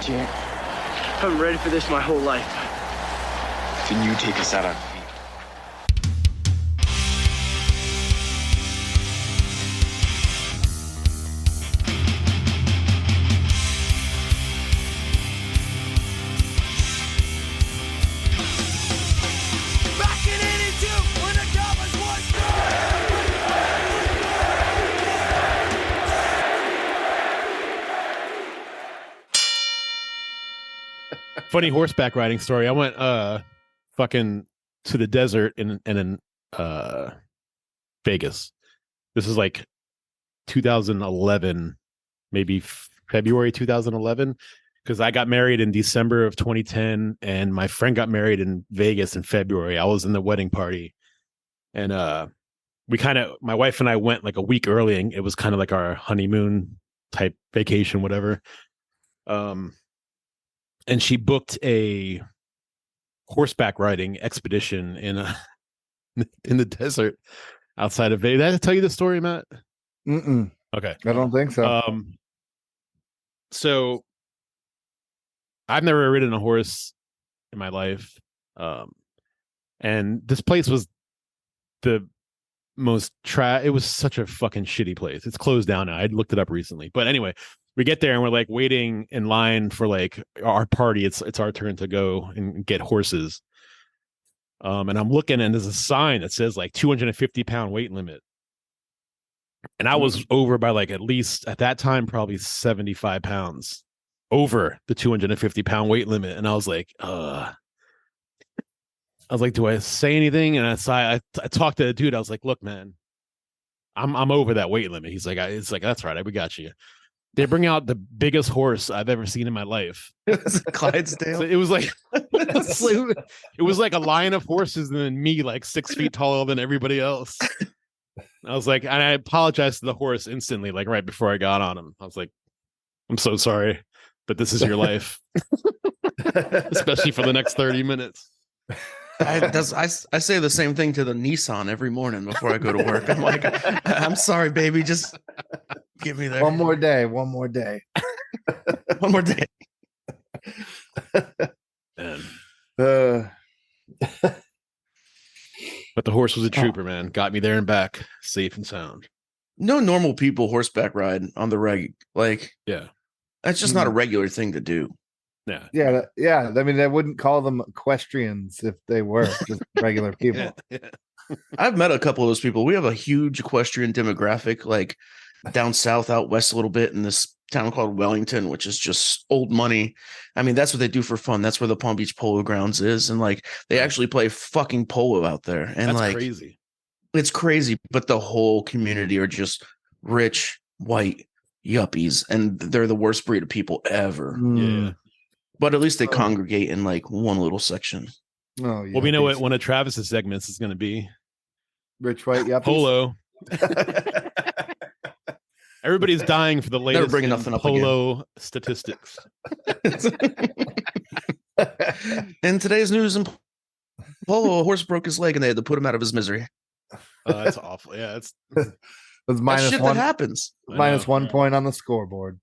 Jack. I'm ready for this my whole life. Then you take us out on feet. Back in 82, when the Cowboys won. Funny horseback riding story. I went fucking to the desert in Vegas. This is like 2011, maybe February 2011, because I got married in December of 2010, and my friend got married in Vegas in February. I was in the wedding party, and my wife and I went like a week early, and it was kind of like our honeymoon type vacation, whatever. And she booked a horseback riding expedition in the desert outside of Vegas. Did I tell you the story, Matt? Mm-mm. Okay. I don't think so. So I've never ridden a horse in my life. And this place was the most it was such a fucking shitty place. It's closed down now. I looked it up recently. But anyway, we get there and we're like waiting in line for like our party. It's our turn to go and get horses. And I'm looking and there's a sign that says like 250-pound weight limit. And I was over by like at least at that time, probably 75 pounds over the 250-pound weight limit. And I was like, do I say anything? And I talked to the dude. I was like, look, man, I'm over that weight limit. He's like, it's like, that's right. We got you. They bring out the biggest horse I've ever seen in my life. It was a Clydesdale. So it was like it was like a line of horses and then me like 6 feet taller than everybody else. I was like, and I apologized to the horse instantly, like right before I got on him. I was like, I'm so sorry, but this is your life. Especially for the next 30 minutes. I say the same thing to the Nissan every morning before I go to work. I'm like, I'm sorry, baby. Just get me there. One more day. One more day. One more day. But the horse was a trooper, man. Got me there and back, safe and sound. No normal people horseback ride on the reg. Like, yeah, that's just not a regular thing to do. Yeah. Yeah. I mean, I wouldn't call them equestrians if they were just regular people. Yeah. I've met a couple of those people. We have a huge equestrian demographic, like down south, out west a little bit in this town called Wellington, which is just old money. I mean, that's what they do for fun. That's where the Palm Beach Polo Grounds is. And like, they actually play fucking polo out there. And that's like, crazy. It's crazy. But the whole community are just rich, white yuppies. And they're the worst breed of people ever. Yeah. But at least they congregate in like one little section. Oh, yeah. Well, we know what one of Travis's segments is going to be. Rich white yuppies. Polo. Everybody's dying for the latest bringing nothing up polo statistics. In today's news in polo, a horse broke his leg and they had to put him out of his misery. That's awful. Yeah, it's minus shit one. That happens. Minus 1 point on the scoreboard.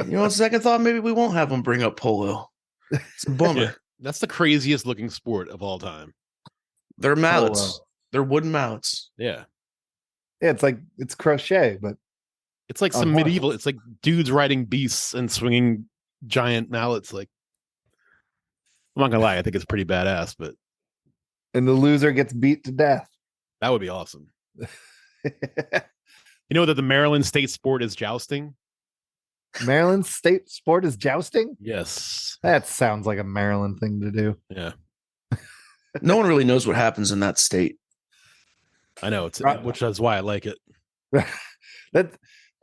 You know, on second thought, maybe we won't have them bring up polo. It's a bummer. Yeah, that's the craziest looking sport of all time. They're mallets. Polo. They're wooden mallets. Yeah. Yeah, it's crochet, but it's like some medieval. It's like dudes riding beasts and swinging giant mallets. Like, I'm not gonna lie, I think it's pretty badass. But and the loser gets beat to death. That would be awesome. You know that the Maryland state sport is jousting. Maryland state sport is jousting? Yes. That sounds like a Maryland thing to do. Yeah. No one really knows what happens in that state. I know, which is why I like it. That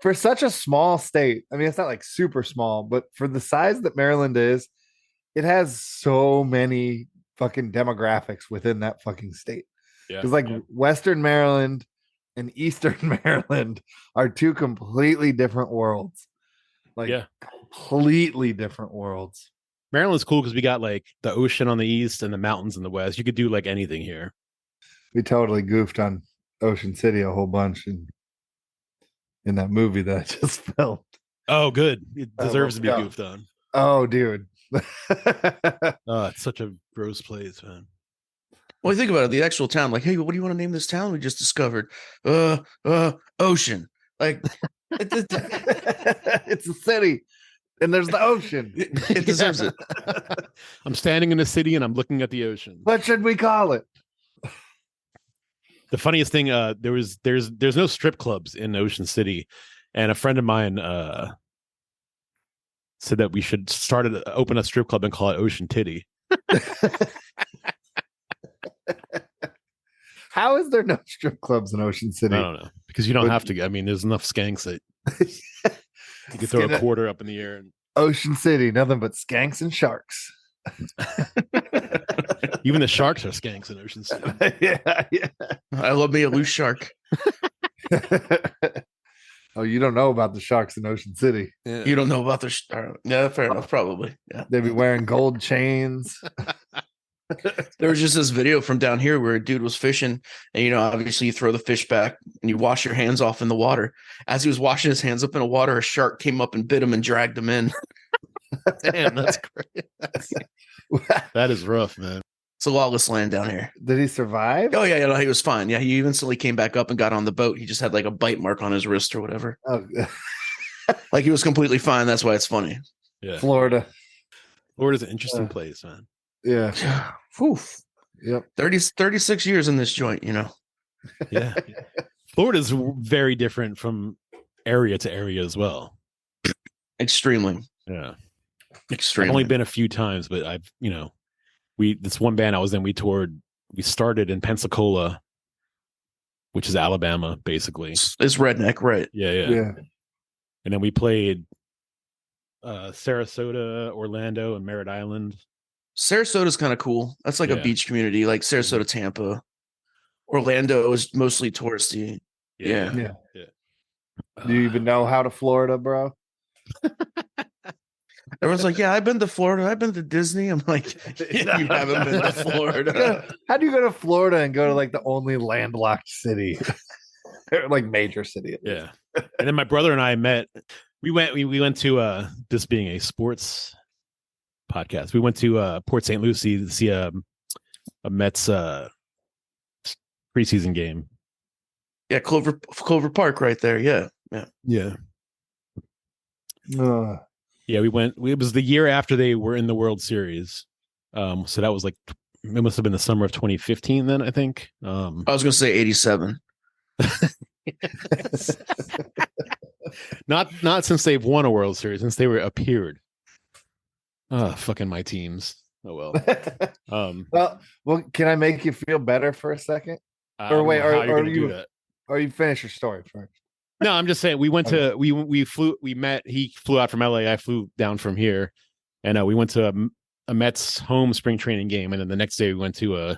for such a small state, I mean, it's not like super small, but for the size that Maryland is, it has so many fucking demographics within that fucking state. Yeah. Because Western Maryland and Eastern Maryland are two completely different worlds. Completely different worlds. Maryland's cool because we got like the ocean on the east and the mountains in the west. You could do like anything here. We totally goofed on Ocean City a whole bunch in that movie that I just filmed. Oh, good. It deserves to be yeah. goofed on. Oh, dude. It's such a gross place, man. Well, think about it. The actual town, like, hey, what do you want to name this town we just discovered? Ocean. Like, It's a city, and there's the ocean. it deserves it. I'm standing in a city and I'm looking at the ocean. What should we call it? The funniest thing, there's no strip clubs in Ocean City, and a friend of mine said that we should open a strip club and call it Ocean Titty. How is there no strip clubs in Ocean City? I don't know, because you don't have to. I mean, there's enough skanks that you could throw a quarter up in the air. And Ocean City, nothing but skanks and sharks. even the sharks are skanks in Ocean City. Yeah. I love me a loose shark. Oh, you don't know about the sharks in Ocean City. Yeah. You don't know about the yeah, fair enough, probably. Yeah. They be wearing gold chains. There was just this video from down here where a dude was fishing, and obviously you throw the fish back and you wash your hands off in the water. As he was washing his hands up in the water, a shark came up and bit him and dragged him in. Damn, that's great. That is rough, man. It's a lawless land down here. Did he survive? Oh yeah, no, he was fine. Yeah, he instantly came back up and got on the boat. He just had like a bite mark on his wrist or whatever. Oh, Like he was completely fine. That's why it's funny. Yeah, Florida. Florida's an interesting place, man. Yeah. Oof. Yep. 36 years in this joint, Yeah, Florida's very different from area to area as well. Extremely. Yeah, Extremely. I've only been a few times, but I've this one band I was in, we started in Pensacola, which is Alabama, basically. It's redneck, right? Yeah. And then we played Sarasota, Orlando, and Merritt Island. Sarasota's kind of cool. That's like a beach community, like Sarasota, Tampa. Orlando is mostly touristy. Yeah. Do you even know how to Florida, bro? Everyone's like, yeah, I've been to Florida. I've been to Disney. I'm like, you haven't been to Florida. How do you go to Florida and go to like the only landlocked city? Like major city. Yeah. And then my brother and I met. We went to this being a sports podcast. We went to Port St. Lucie to see a Mets preseason game. Yeah, Clover Park right there. Yeah. Yeah. Yeah, we went. It was the year after they were in the World Series. So that was like, it must have been the summer of 2015 then, I think. I was going to say 87. Not since they've won a World Series, since they were appeared. Fucking my teams. Oh well. Well, can I make you feel better for a second? Or wait, or you finish your story first? No, I'm just saying we went to we met. He flew out from LA. I flew down from here, and we went to a Mets home spring training game, and then the next day we went to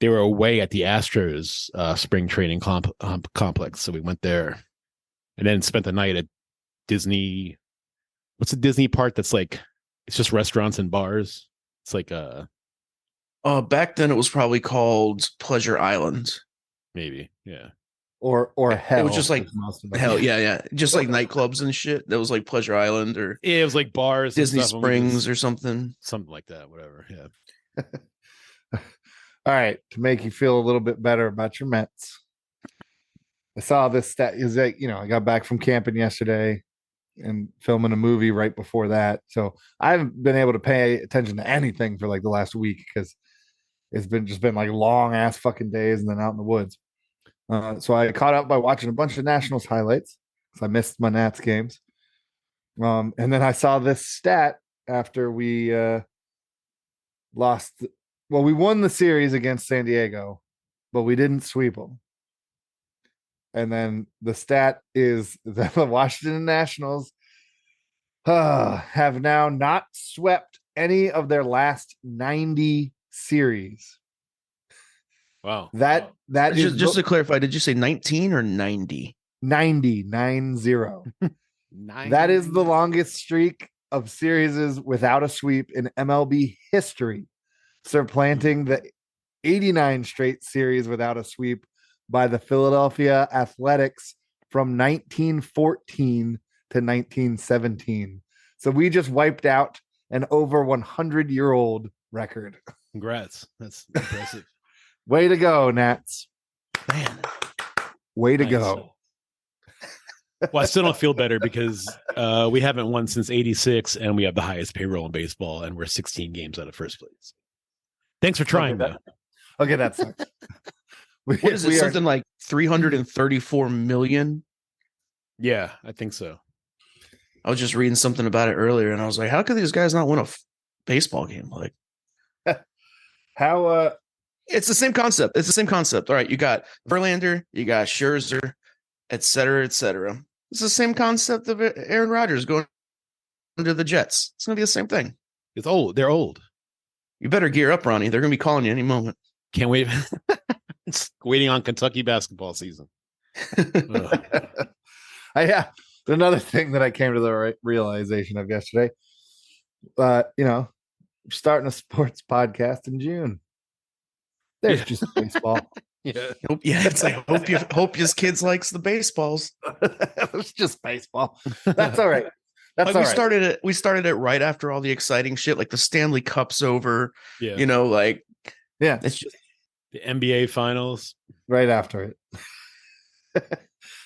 they were away at the Astros spring training complex, so we went there, and then spent the night at Disney. What's the Disney part that's like? It's just restaurants and bars. It's like back then it was probably called Pleasure Island. Maybe, yeah. Or hell. It was just like hell, yeah. Just like nightclubs and shit. That was like Pleasure Island or it was like bars, Disney Springs or something like that. Whatever. Yeah. All right, to make you feel a little bit better about your Mets, I saw this stat. Is that I got back from camping yesterday and filming a movie right before that, so I haven't been able to pay attention to anything for like the last week because it's been like long ass fucking days and then out in the woods. So I caught up by watching a bunch of Nationals highlights because I missed my Nats games. And then I saw this stat after we lost. Well, we won the series against San Diego, but we didn't sweep them. And then the stat is that the Washington Nationals have now not swept any of their last 90 series. Wow. That is just to clarify, did you say 19 or 90? 90. That is the longest streak of series without a sweep in MLB history, supplanting the 89 straight series without a sweep by the Philadelphia Athletics from 1914 to to 1917. So we just wiped out an over 100-year-old record. Congrats. That's impressive. Way to go, Nats. Man, Way to Nice. go. Well, I still don't feel better because we haven't won since '86, and we have the highest payroll in baseball, and we're 16 games out of first place. Thanks for trying, though. Okay, that sucks. what is it? Something like 334 million. Yeah, I think so. I was just reading something about it earlier, and I was like, how could these guys not win a baseball game? Like, how it's the same concept. It's the same concept. All right, you got Verlander, you got Scherzer, et cetera, et cetera. It's the same concept of Aaron Rodgers going to the Jets. It's going to be the same thing. It's old. They're old. You better gear up, Ronnie. They're going to be calling you any moment. Can't wait. It's waiting on Kentucky basketball season. yeah, another thing that I came to the realization of yesterday. We're starting a sports podcast in June. There's just baseball. Yeah. It's like hope your kids likes the baseballs. It's just baseball. That's all right. That's like all we right. started it right after all the exciting shit, like the Stanley Cup's over. Yeah. Yeah, It's just The NBA finals. right after it.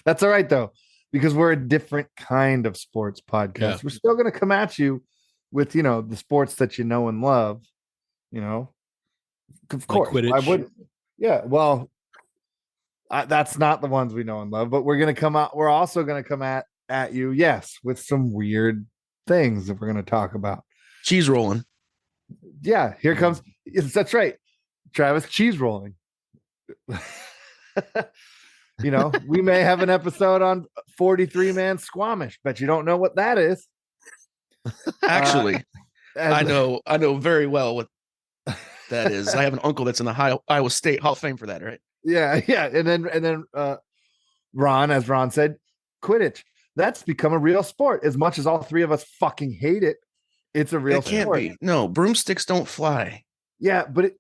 That's all right though, because we're a different kind of sports podcast. Yeah. We're still going to come at you with the sports that you know and love. Of course, Quidditch. I would. Yeah, well, that's not the ones we know and love, but we're going to come out. We're also going to come at you, yes, with some weird things that we're going to talk about. cheese rolling. Yeah, here comes. Yes, that's right, Travis. Cheese rolling. We may have an episode on 43-man Squamish, but you don't know what that is. Actually, I I know very well what that is. I have an uncle that's in the Iowa State Hall of Fame for that, right? Yeah. And then Ron, as Ron said, Quidditch. That's become a real sport. As much as all three of us fucking hate it, it's a real It can't sport. be. No, broomsticks don't fly. Yeah, but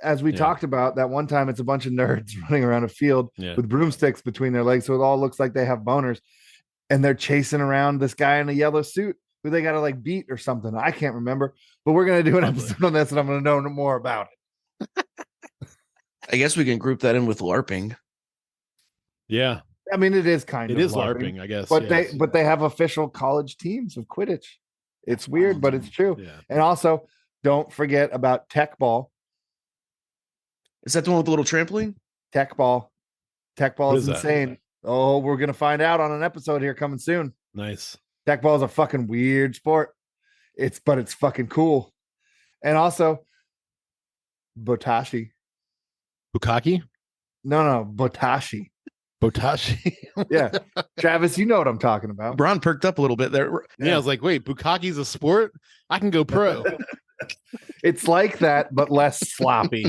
as we talked about that one time, it's a bunch of nerds running around a field with broomsticks between their legs, so it all looks like they have boners, and they're chasing around this guy in a yellow suit who they got to beat or something. I can't remember, but we're gonna do an episode on this, and I'm gonna know more about it. I guess we can group that in with LARPing. Yeah. I mean, it is kind of LARPing, I guess. But they have official college teams of Quidditch. It's weird, but it's true. Yeah. And also, don't forget about Tech Ball. Is that the one with the little trampoline? Tech Ball. Tech Ball What is is that? insane. Oh, we're gonna find out on an episode here coming soon. Nice. Tech Ball is a fucking weird sport. It's fucking cool. And also, Botashi. Bukaki? No, Botashi. Botashi. Yeah, Travis, you know what I'm talking about. Braun perked up a little bit there. Yeah, I was like, wait, Bukaki's a sport? I can go pro. It's like that, but less sloppy.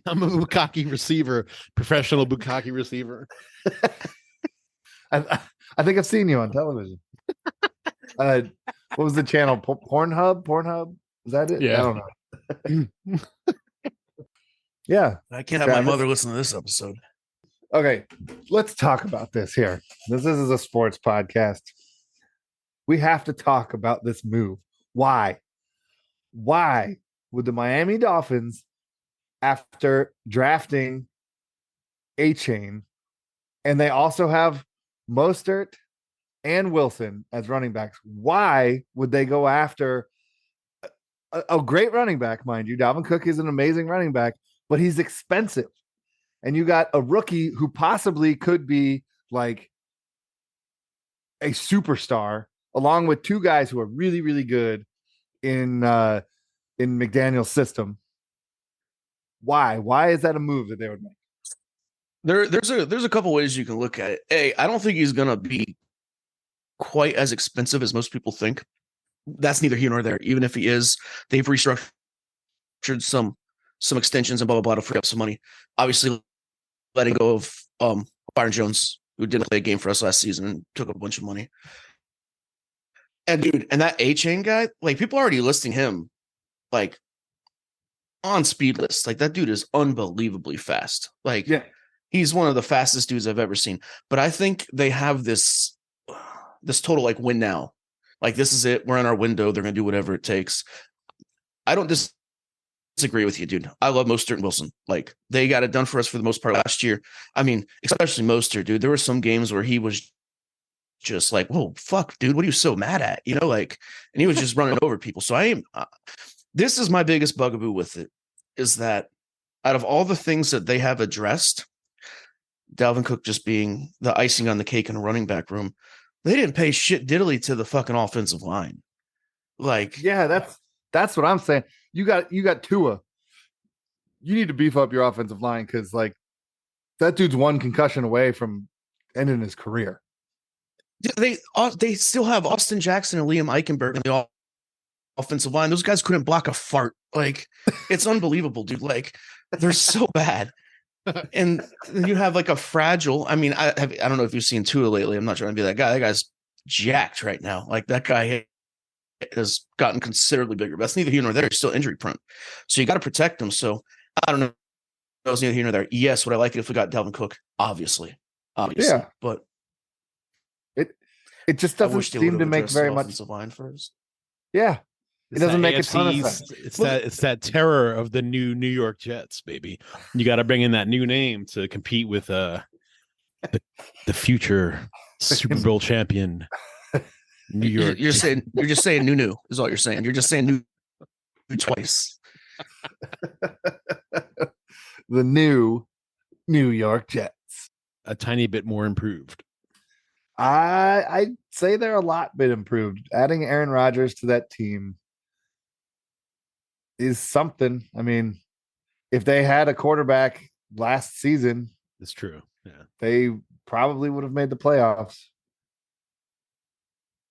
I'm a Bukaki receiver, professional Bukaki receiver. I think I've seen you on television. What was the channel? Pornhub? Is that it? Yeah. I don't know. Yeah. I can't have my mother listen to this episode. Okay, let's talk about this here. This is a sports podcast. We have to talk about this move. Why? Why would the Miami Dolphins, after drafting A-Chain, and they also have Mostert and Wilson as running backs, why would they go after a great running back, mind you? Dalvin Cook is an amazing running back, but he's expensive. And you got a rookie who possibly could be like a superstar, along with two guys who are really, really good in McDaniel's system. Why? Why is that a move that they would make? There's a couple ways you can look at it. I don't think he's gonna be quite as expensive as most people think. That's neither here nor there. Even if he is, they've restructured some extensions and blah blah blah to free up some money. Obviously, letting go of Byron Jones, who didn't play a game for us last season and took a bunch of money. And dude, and that A-Chain guy, people are already listing him on speed lists. That dude is unbelievably fast. He's one of the fastest dudes I've ever seen. But I think they have this this total like win now. Like this is it. We're in our window. They're gonna do whatever it takes. I don't disagree with you, dude. I love Mostert and Wilson. Like they got it done for us for the most part last year. I mean, especially Mostert, dude. There were some games where he was just like, whoa, fuck, dude, what are you so mad at? You know, like, and he was just running over people. So this is my biggest bugaboo with it, is that out of all the things that they have addressed, Dalvin Cook just being the icing on the cake in a running back room, they didn't pay shit diddly to the fucking offensive line. Like, yeah, that's what I'm saying. You got Tua. You need to beef up your offensive line because like that dude's one concussion away from ending his career. They still have Austin Jackson and Liam Eichenberg in the offensive line. Those guys couldn't block a fart. Like, it's unbelievable, dude. Like, they're so bad. And you have like a fragile. I mean, I don't know if you've seen Tua lately. I'm not trying to be that guy. That guy's jacked right now. Like that guy has gotten considerably bigger. But that's neither here nor there. He's still injury prone. So you got to protect him. So I don't know. It's neither here nor there. Yes, would I like it if we got Dalvin Cook? Obviously. Yeah. But it just doesn't seem to make very much offensive line first. Yeah. It's It doesn't that make a ton of sense. It's that terror of the New York Jets, baby. You got to bring in that new name to compete with the future Super Bowl champion New York. You're just saying new is all you're saying. You're just saying new twice. The new New York Jets. A tiny bit more improved. I'd say they're a lot bit improved. Adding Aaron Rodgers to that team is something. I mean, if they had a quarterback last season, It's true. Yeah. they probably would have made the playoffs.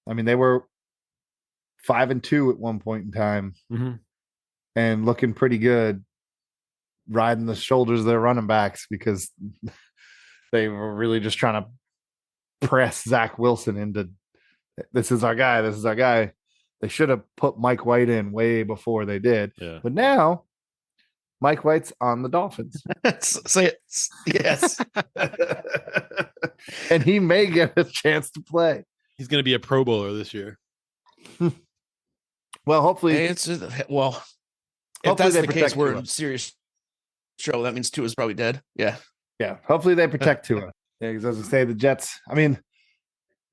I mean, they were 5-2 at one point in time Mm-hmm. and looking pretty good, riding the shoulders of their running backs because they were really just trying to press Zach Wilson into this is our guy. This is our guy. They should have put Mike White in way before they did. Yeah. But now Mike White's on the Dolphins. Say it. Yes. And he may get a chance to play. He's going to be a Pro Bowler this year. Well, hopefully Hey, if Hopefully that's they the case, protect we're Tua. in serious trouble. That means Tua's probably dead. Yeah. Yeah, hopefully they protect Tua. Yeah, because as I say, the Jets. I mean,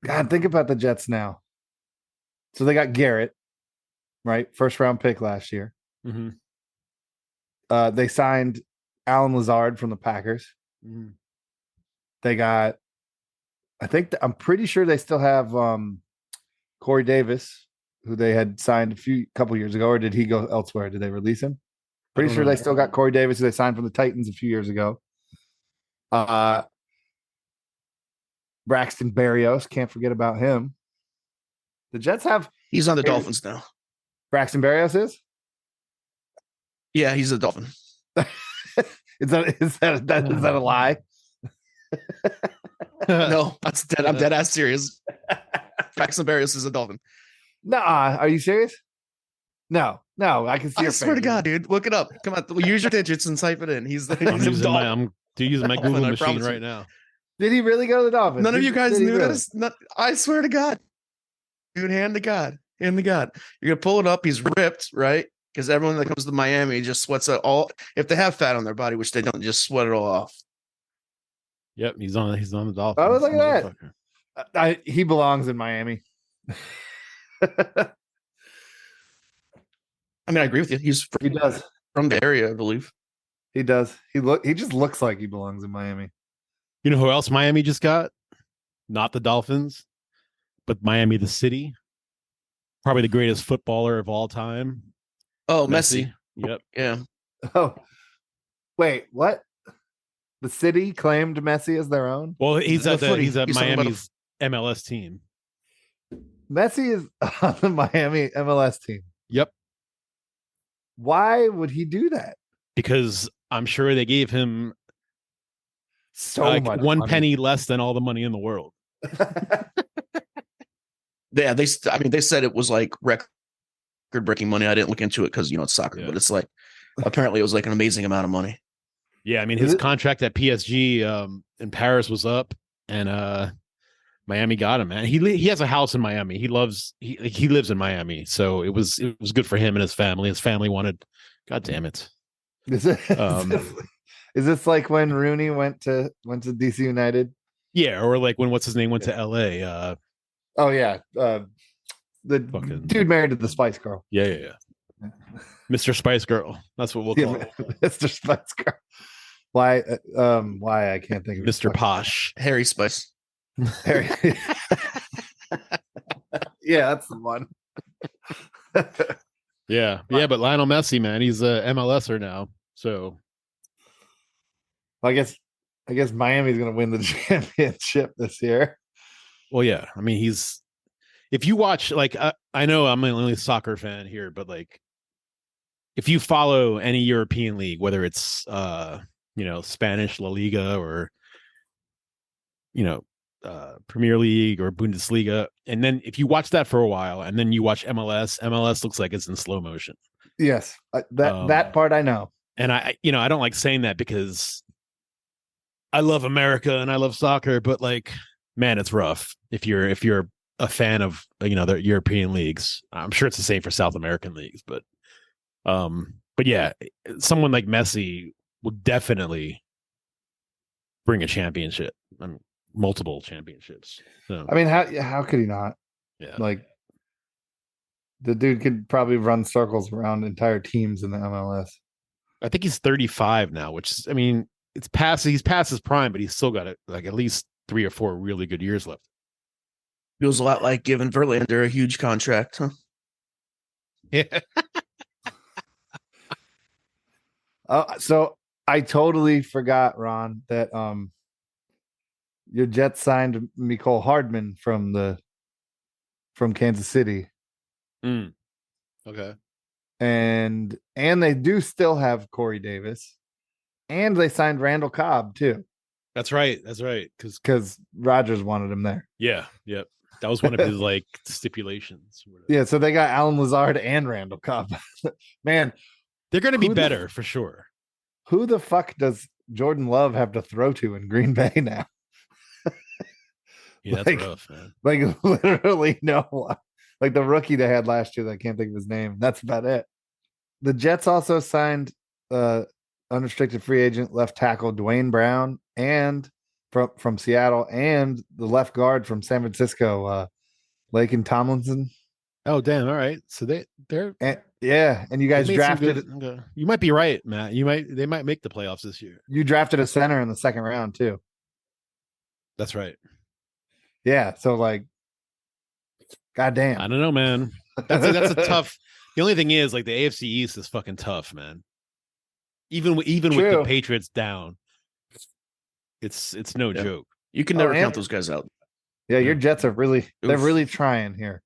God, think about the Jets now. So they got Garrett, right? First round pick last year. Mm-hmm. They signed Alan Lazard from the Packers. Mm-hmm. They got, I'm pretty sure they still have Corey Davis, who they had signed a couple years ago, or did he go elsewhere? Did they release him? Pretty sure they still got Corey Davis, who they signed from the Titans a few years ago. Braxton Berrios, can't forget about him. The Jets have He's on the Dolphins now. Braxton Berrios is? Yeah, he's a Dolphin. Is that a lie? No, that's dead. I'm dead ass serious. Braxton Berrios is a Dolphin. Nah, are you serious? No, I can see I your swear to face. God, dude. Look it up. Come on. Use your digits and type it in. He's a Dolphin. I'm using my Dolphin, Google I machine promise right you. now. Did he really go to the Dolphins? None of you guys Did he knew that. really? It's not, I swear to God. Dude, hand to God. Hand to God. You're going to pull it up. He's ripped, right? Because everyone that comes to Miami just sweats it all. If they have fat on their body, which they don't, just sweat it all off. Yep, he's on the Dolphins. Oh, look at Motherfucker. that. He belongs in Miami. I mean, I agree with you. He's He does. from the area, I believe. He does. He just looks like he belongs in Miami. You know who else Miami just got? Not the Dolphins, but Miami, the city. Probably the greatest footballer of all time. Oh, Messi. Yep. Yeah. Oh, wait, what? The city claimed Messi as their own? Well, he's at footy. he's at He's talking about Miami's MLS team. Messi is on the Miami MLS team. Yep. Why would he do that? Because I'm sure they gave him So like much one money. penny less than all the money in the world. Yeah, they said it was like record-breaking money. I didn't look into it because, it's soccer, Yeah. but it's like, apparently it was like an amazing amount of money. Yeah, I mean Is his it? contract at PSG in Paris was up, and Miami got him, man. He has a house in Miami. He lives in Miami, so it was good for him and his family. His family wanted. God damn it. Is it? Is this like when Rooney went to DC United? Yeah, or like when what's his name went to LA. Oh yeah, the Fucking- dude married to the Spice Girl. Yeah. Mr. Spice Girl. That's what we'll call him. Mr. Spice Girl. Why? Why I can't think of his Mr. fucking- Posh. Harry Spice. Harry. Yeah, that's the one. Yeah, but Lionel Messi, man, he's a MLSer now. So I guess Miami's gonna win the championship this year. well, yeah. I mean, if you watch, like, I know I'm the only soccer fan here, but like, if you follow any European league, whether it's Spanish La Liga or Premier League or Bundesliga, and then if you watch that for a while, and then you watch MLS looks like it's in slow motion. Yes, that part I know. And I don't like saying that because I love America and I love soccer, but like, man, it's rough if you're a fan of the European leagues. I'm sure it's the same for South American leagues, but yeah, someone like Messi would definitely bring a championship. I mean, multiple championships. So, I mean, how could he not? yeah, Like, the dude could probably run circles around entire teams in the MLS. I think he's 35 now, which is, I mean, he's past his prime, but he's still got like at least 3 or 4 really good years left. Feels a lot like giving Verlander a huge contract, huh? Yeah. So I totally forgot, Ron, that your Jets signed Mecole Hardman from Kansas City. Okay. And they do still have Corey Davis, and they signed Randall Cobb too. That's right. Because Rodgers wanted him there. Yeah. Yep. That was one of his like stipulations. Yeah, so they got Alan Lazard and Randall Cobb. Man, they're going to be Who the- better for sure. who the fuck does Jordan Love have to throw to in Green Bay now? Yeah, that's Like- rough, man. Like, literally no one. Like the rookie they had last year that I can't think of his name. That's about it. The Jets also signed unrestricted free agent left tackle Dwayne Brown and from Seattle, and the left guard from San Francisco, Laken Tomlinson. Oh, damn. All right. So they're And you guys they made some drafted good- okay. You might be right, Matt. They might make the playoffs this year. you drafted a center in the second round too. That's right. Yeah, so like, goddamn. I don't know, man. That's a tough. The only thing is, like, the AFC East is fucking tough, man. Even with True. the Patriots down, it's no Yeah. joke. You can Oh, never and- count those guys out. Yeah, your Jets are they're Oof. really trying here.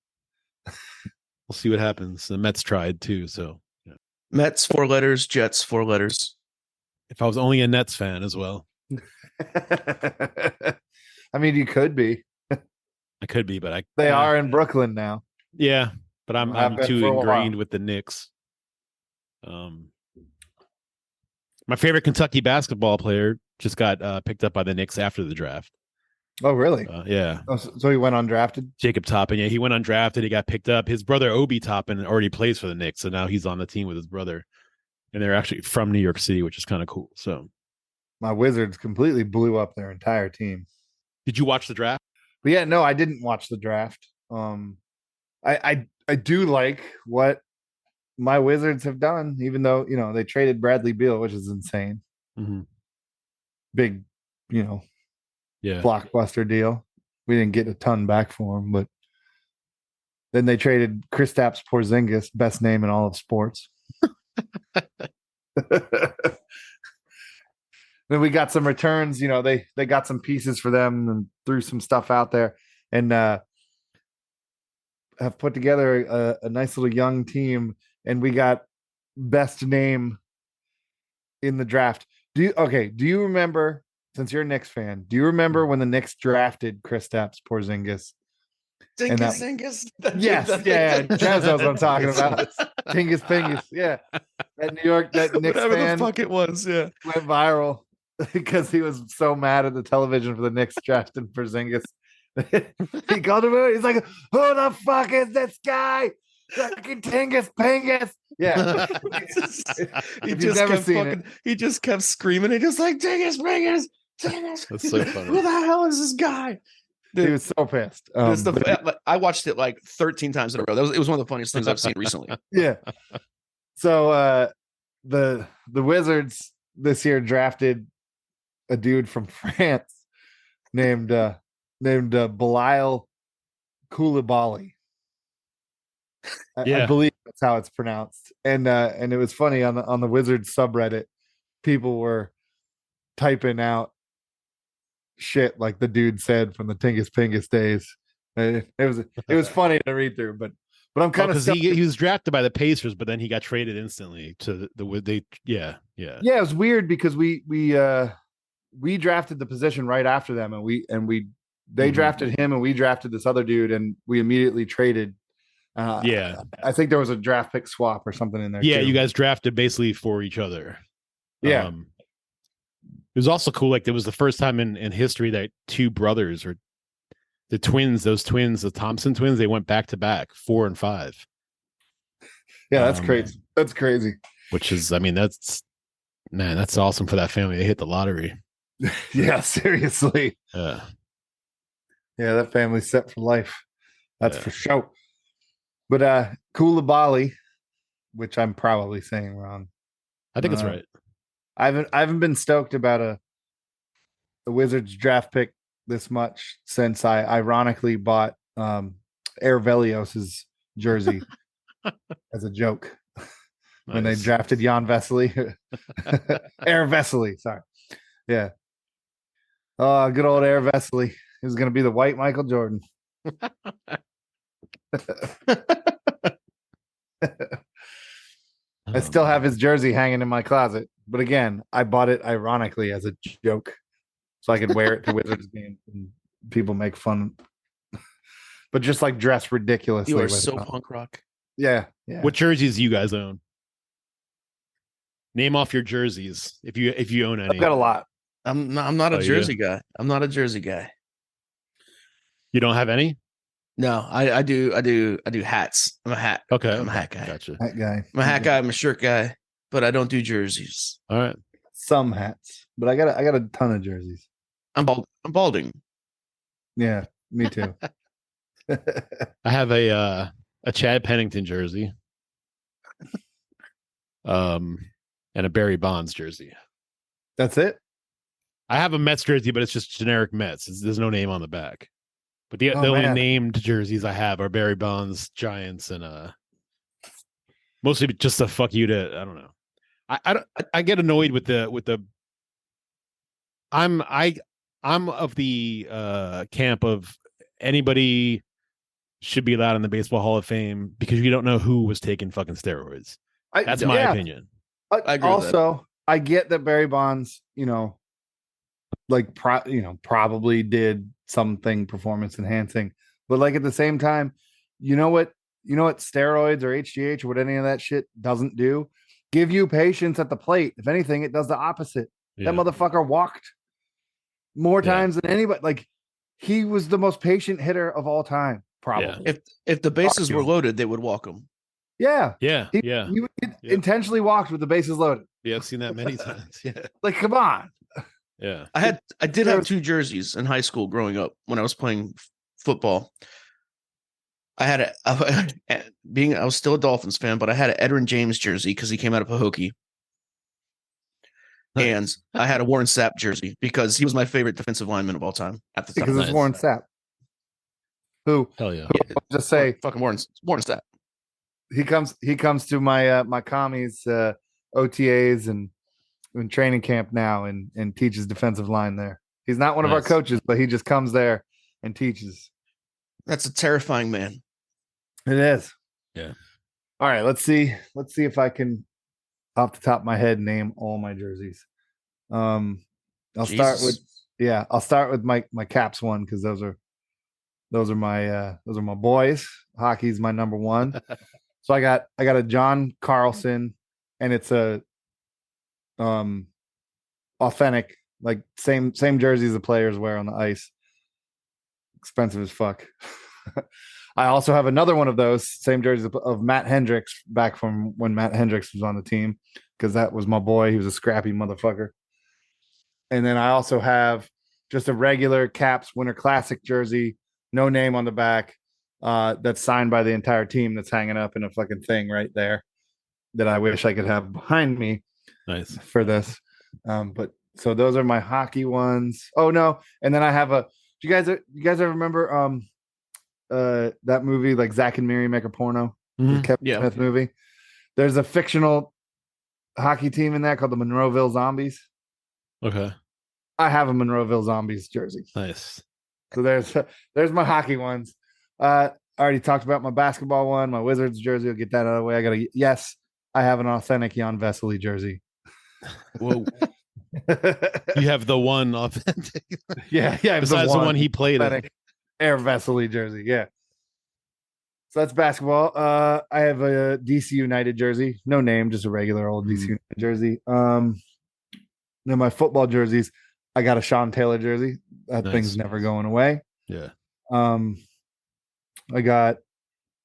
We'll see what happens. The Mets tried too, so yeah. Mets 4 letters, Jets 4 letters. If I was only a Nets fan as well, I mean, you could be. I could be, but They are in Brooklyn now. Yeah, but I'm Have been too for a while. ingrained with the Knicks. My favorite Kentucky basketball player just got picked up by the Knicks after the draft. Oh, really? Yeah, Oh, so he went undrafted? Jacob Toppin. Yeah, he went undrafted. He got picked up. His brother Obi Toppin already plays for the Knicks, so now he's on the team with his brother, and they're actually from New York City, which is kind of cool. So, My Wizards completely blew up their entire team. did you watch the draft? But yeah, no, I didn't watch the draft. I do like what my Wizards have done, even though they traded Bradley Beal, which is insane. Mm-hmm. Big, Yeah, blockbuster deal. We didn't get a ton back for him, but then they traded Kristaps Porzingis, best name in all of sports. Then we got some returns. They got some pieces for them and threw some stuff out there, and have put together a nice little young team. And we got best name in the draft. Do you remember? Since you're a Knicks fan, do you remember when the Knicks drafted Kristaps Porzingis? And that- Dingus. Yes, yeah, Travis knows what I'm talking about. Tingus Pingus, yeah. That New York, that Knicks Whatever fan the fuck it was, yeah. went viral because he was so mad at the television for the Knicks drafting Porzingis. He called him. He's like, "Who the fuck is this guy? Fucking Tingus Pingus." Yeah, he If you've just never kept seen fucking. He just kept screaming. He just like dingus bringers. That's so funny. Who the hell is this guy? he Dude, was so pissed. I watched it like 13 times in a row. It was one of the funniest things I've seen recently. Yeah. So the Wizards this year drafted a dude from France named Belial Koulibaly. I believe that's how it's pronounced. And it was funny on the Wizards subreddit, people were typing out shit like the dude said from the Tingus Pingus days. It was funny to read through, but I'm kind of because he was drafted by the Pacers, but then he got traded instantly to yeah. It was weird because we drafted the position right after them, and they drafted him, and we drafted this other dude, and we immediately traded. I think there was a draft pick swap or something in there. Yeah, too. you guys drafted basically for each other. Yeah. It was also cool. Like, it was the first time in history that two brothers, or the Thompson twins, they went back to back 4 and 5. Yeah, that's crazy. That's crazy. Which is, I mean, that's awesome for that family. They hit the lottery. Yeah, seriously. Yeah, that family's set for life. That's for sure. But Koulibaly, which I'm probably saying wrong. I think it's right. I haven't been stoked about the Wizards draft pick this much since I ironically bought Air Velios's jersey as a joke when they drafted Jan Vesely. Air Vesely, sorry. Yeah. Oh, good old Air Vesely. He was going to be the white Michael Jordan. I still have his jersey hanging in my closet. But again, I bought it ironically as a joke so I could wear it to Wizards games and people make fun. But just like dress ridiculously. You are so punk rock. Yeah. What jerseys do you guys own? Name off your jerseys if you own any. I've got a lot. I'm not a jersey guy. I'm not a jersey guy. You don't have any? No, I do hats. I'm a hat. Okay. I'm a hat guy. Gotcha. Hat guy. I'm a hat guy. I'm a shirt guy, but I don't do jerseys. All right. Some hats, but I got a ton of jerseys. I'm balding. Yeah, me too. I have a Chad Pennington jersey. And a Barry Bonds jersey. That's it? I have a Mets jersey, but it's just generic Mets. There's no name on the back. But the only named jerseys I have are Barry Bonds, Giants, and mostly just to fuck you to, I don't know. I get annoyed with the I'm of the camp of anybody should be allowed in the Baseball Hall of Fame because you don't know who was taking fucking steroids. That's my opinion. I agree also, I get that Barry Bonds, probably did something performance enhancing, but like at the same time, you know what steroids or HGH or what any of that shit doesn't do? Give you patience at the plate. If anything, it does the opposite. Yeah. That motherfucker walked more times than anybody. Like, he was the most patient hitter of all time, probably. Yeah. If the bases were loaded, they would walk him. Yeah. He intentionally walked with the bases loaded. Yeah, I've seen that many times. Yeah. Like, come on. Yeah. I did have 2 jerseys in high school growing up when I was playing football. I was still a Dolphins fan, but I had an Edwin James jersey because he came out of Pahokee. And I had a Warren Sapp jersey because he was my favorite defensive lineman of all time at the time. Because it's Warren Sapp. Who? Hell yeah. Just say fucking Warren Sapp. He comes to my my commies OTAs and training camp now and teaches defensive line there. He's not one of our coaches, but he just comes there and teaches. That's a terrifying man. It is. Yeah. All right, let's see if I can off the top of my head name all my jerseys. I'll start with my Caps one because those are my boys. Hockey's my number one. So I got a John Carlson, and it's a authentic, like same jerseys the players wear on the ice. expensive as fuck. I also have another one of those same jerseys of Matt Hendricks back from when Matt Hendricks was on the team, because that was my boy. He was a scrappy motherfucker. And then I also have just a regular Caps Winter Classic jersey, no name on the back, that's signed by the entire team, that's hanging up in a fucking thing right there that I wish I could have behind me. Nice. For this. But so those are my hockey ones. Oh no, and then I have a. Do you guys ever remember that movie, like Zack and Miri Make a Porno? The Kevin Smith movie. There's a fictional hockey team in that called the Monroeville Zombies. Okay. I have a Monroeville Zombies jersey. Nice. So there's my hockey ones. I already talked about my basketball one, my Wizards jersey. I'll get that out of the way. I have an authentic Jan Vesely jersey. Whoa. You have the one authentic. Yeah. Besides the one he played in. Air Vesely jersey. Yeah. So that's basketball. I have a DC United jersey. No name, just a regular old DC United jersey. Then my football jerseys, I got a Sean Taylor jersey. That thing's never going away. Yeah. I got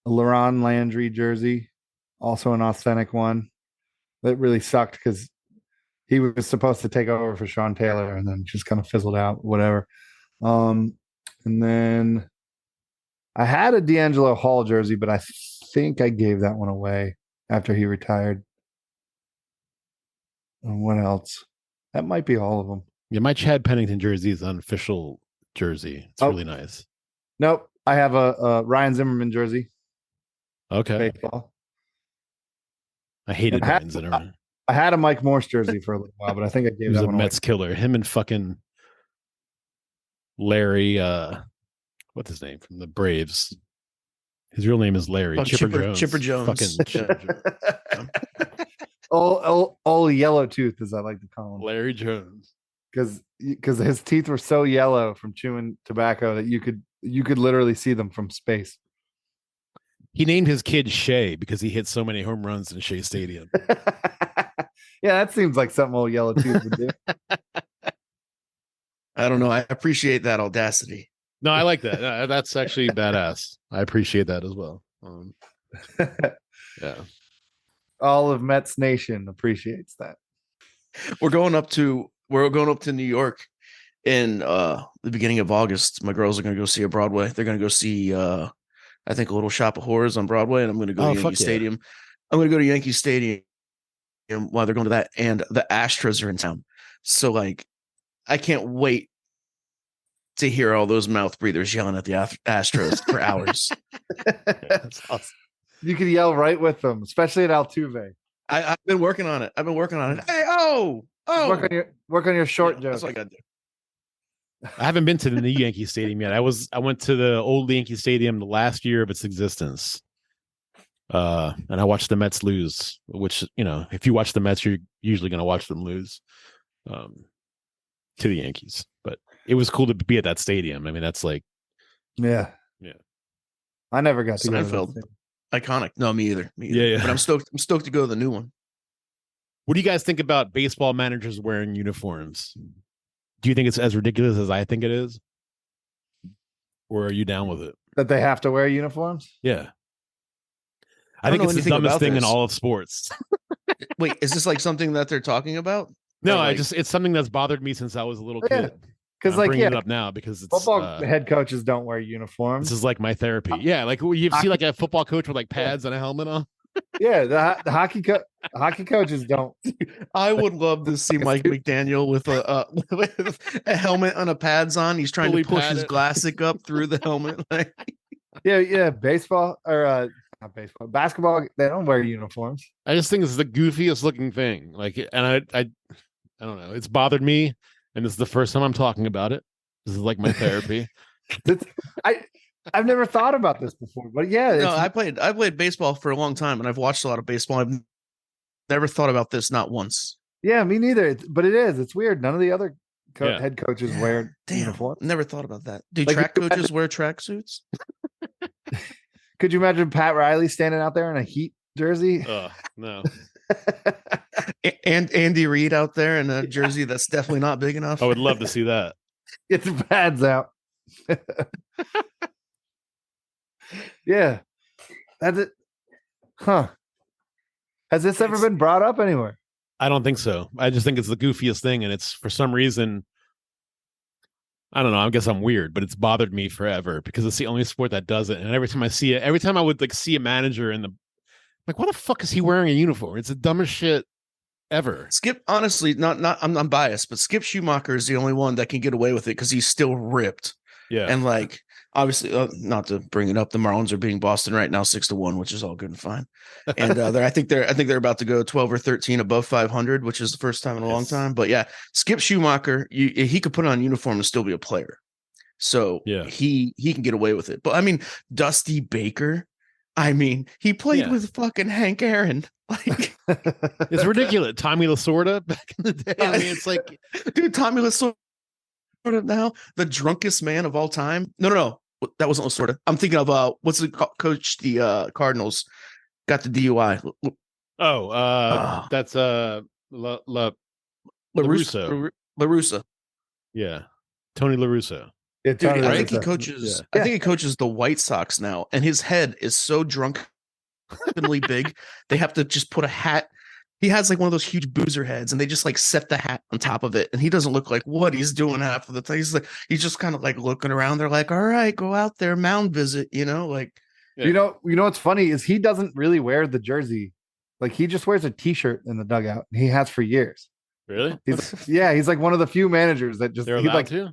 a Laron Landry jersey, also an authentic one. That really sucked because he was supposed to take over for Sean Taylor and then just kind of fizzled out, whatever. And then I had a D'Angelo Hall jersey, but I think I gave that one away after he retired. And what else? That might be all of them. Yeah, my Chad Pennington jersey is an official jersey. It's really nice. Nope. I have a Ryan Zimmerman jersey. Okay. Baseball. I hated Ryan Zimmerman. I had a Mike Morse jersey for a little while, but I think I gave that one away. He was a Mets killer. Him and fucking Larry, what's his name from the Braves? His real name is Larry. Chipper Jones. Fucking all yellow tooth, as I like to call him. Larry Jones. Because his teeth were so yellow from chewing tobacco that you could literally see them from space. He named his kid Shea because he hit so many home runs in Shea Stadium. Yeah, that seems like something old yellow tooth would do. I don't know. I appreciate that audacity. No, I like that. That's actually badass. I appreciate that as well. Yeah. All of Mets Nation appreciates that. We're going up to New York in the beginning of August. My girls are going to go see a Broadway. They're going to go see I think A Little Shop of Horrors on Broadway, and I'm going to go to Yankee Stadium. I'm going to go to Yankee Stadium while they're going to that, and the Astros are in town. So like, I can't wait to hear all those mouth breathers yelling at the Astros for hours. That's awesome. You can yell right with them, especially at Altuve. I've been working on it. Hey, work on your short jokes. That's what I got to do. I haven't been to the new Yankee Stadium yet. I went to the old Yankee Stadium the last year of its existence. And I watched the Mets lose, which, if you watch the Mets, you're usually going to watch them lose to the Yankees. But it was cool to be at that stadium. I mean, that's like, yeah. I never got to go to that. Iconic. No, me either. Yeah. But I'm stoked to go to the new one. What do you guys think about baseball managers wearing uniforms? Do you think it's as ridiculous as I think it is? Or are you down with it? That they have to wear uniforms? Yeah. I think it's the dumbest thing in all of sports. Wait, is this like something that they're talking about? No, it's something that's bothered me since I was a little kid. Because bringing it up now because it's football head coaches don't wear uniforms. This is like my therapy. Yeah, like you see like a football coach with like pads and a helmet on. Yeah, the hockey coaches don't. I would love to see Mike McDaniel with a helmet and a pads on. He's trying to push his glassic up through the helmet. Yeah. Baseball or not baseball, basketball. They don't wear uniforms. I just think it's the goofiest looking thing. Like, and I don't know. It's bothered me, and this is the first time I'm talking about it. This is like my therapy. I've never thought about this before, but yeah. No, I played baseball for a long time, and I've watched a lot of baseball. I've never thought about this, not once. Yeah, me neither. But it is. It's weird. None of the other head coaches wear uniforms. Never thought about that. Do track coaches wear track suits? Could you imagine Pat Riley standing out there in a Heat jersey? No. And Andy Reid out there in a jersey that's definitely not big enough. I would love to see that. Get the pads out. Yeah. That's it. Huh. Has this ever been brought up anywhere? I don't think so. I just think it's the goofiest thing, and it's for some reason, I don't know. I guess I'm weird, but it's bothered me forever because it's the only sport that does it. And every time I see it, every time I would like see a manager in the like, what the fuck is he wearing a uniform? It's the dumbest shit ever. Skip, honestly, I'm biased, but Skip Schumacher is the only one that can get away with it because he's still ripped. Yeah. And like, obviously, not to bring it up, the Marlins are beating Boston right now 6-1, which is all good and fine. And I think they're about to go 12 or 13 above 500, which is the first time in a long time. But yeah, Skip Schumacher, he could put on a uniform and still be a player. So yeah, he can get away with it. But I mean, Dusty Baker, I mean, he played with fucking Hank Aaron. Like, it's ridiculous. Tommy Lasorda back in the day. I mean, it's like, dude, Tommy Lasorda now, the drunkest man of all time. No, that wasn't Lasorda. I'm thinking of what's the coach? The Cardinals got the DUI. That's LaRussa. Yeah, Tony LaRussa. Yeah, dude, I think he coaches. Yeah. I think he coaches the White Sox now, and his head is so drunkenly big. They have to just put a hat. He has like one of those huge boozer heads, and they just like set the hat on top of it, and he doesn't look like what he's doing half of the time. He's just kind of like looking around. They're like, "All right, go out there, mound visit." You know, like you know what's funny is he doesn't really wear the jersey. Like he just wears a T-shirt in the dugout, and he has for years. Really? He's like one of the few managers that just they're allowed to.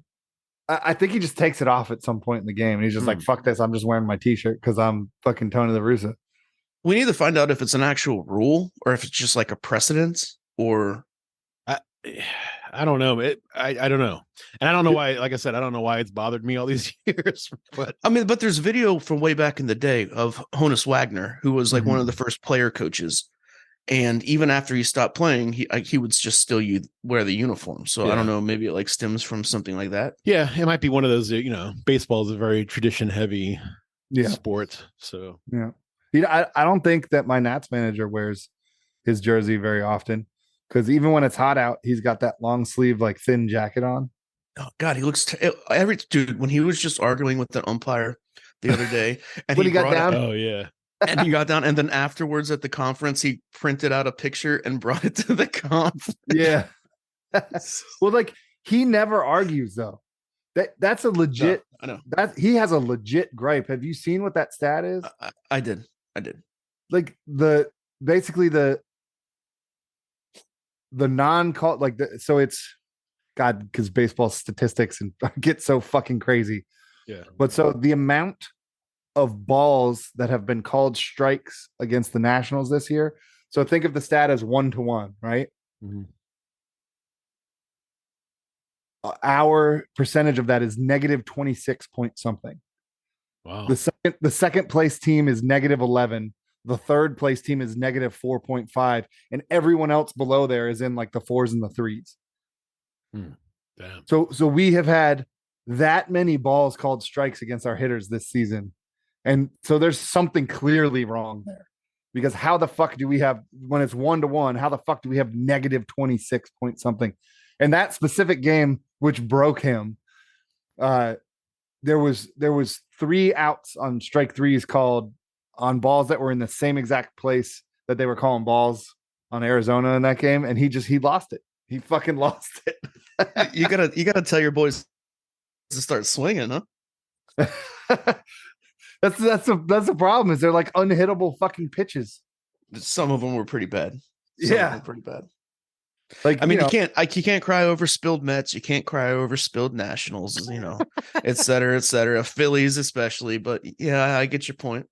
I think he just takes it off at some point in the game, and he's just like, "Fuck this! I'm just wearing my T-shirt because I'm fucking Tony La Russa." We need to find out if it's an actual rule or if it's just like a precedence. Or I don't know. I don't know, and I don't know why. Like I said, I don't know why it's bothered me all these years. But I mean, but there's video from way back in the day of Honus Wagner, who was like one of the first player coaches. And even after he stopped playing, he would just still wear the uniform. So I don't know, maybe it like stems from something like that. Yeah, it might be one of those. Baseball is a very tradition heavy sport. So I don't think that my Nats manager wears his jersey very often because even when it's hot out, he's got that long sleeve like thin jacket on. Oh God, he looks dude. When he was just arguing with the umpire the other day, and when he got down, and he got down, and then afterwards at the conference, he printed out a picture and brought it to the conference. Yeah. Well, like he never argues though. That's a legit. No, I know that he has a legit gripe. Have you seen what that stat is? I did. Like basically the non-call so it's God because baseball statistics and get so fucking crazy. Yeah. But so the amount of balls that have been called strikes against the Nationals this year. So think of the stat as 1-to-1, right? Mm-hmm. Our percentage of that is negative 26 point something. Wow. The second place team is negative 11. The third place team is negative 4.5, and everyone else below there is in like the 4s and the 3s. Damn. So we have had that many balls called strikes against our hitters this season. And so there's something clearly wrong there because how the fuck do we have, when it's 1-to-1, how the fuck do we have negative 26 point something? And that specific game, which broke him, there was 3 outs on strike threes called on balls that were in the same exact place that they were calling balls on Arizona in that game. And he lost it. He fucking lost it. you gotta tell your boys to start swinging, huh? That's the problem is they're like unhittable fucking pitches. Some of them were pretty bad. Pretty bad. Like I mean, you can't cry over spilled Mets. You can't cry over spilled Nationals. Et cetera, et cetera. Phillies especially. But yeah, I get your point.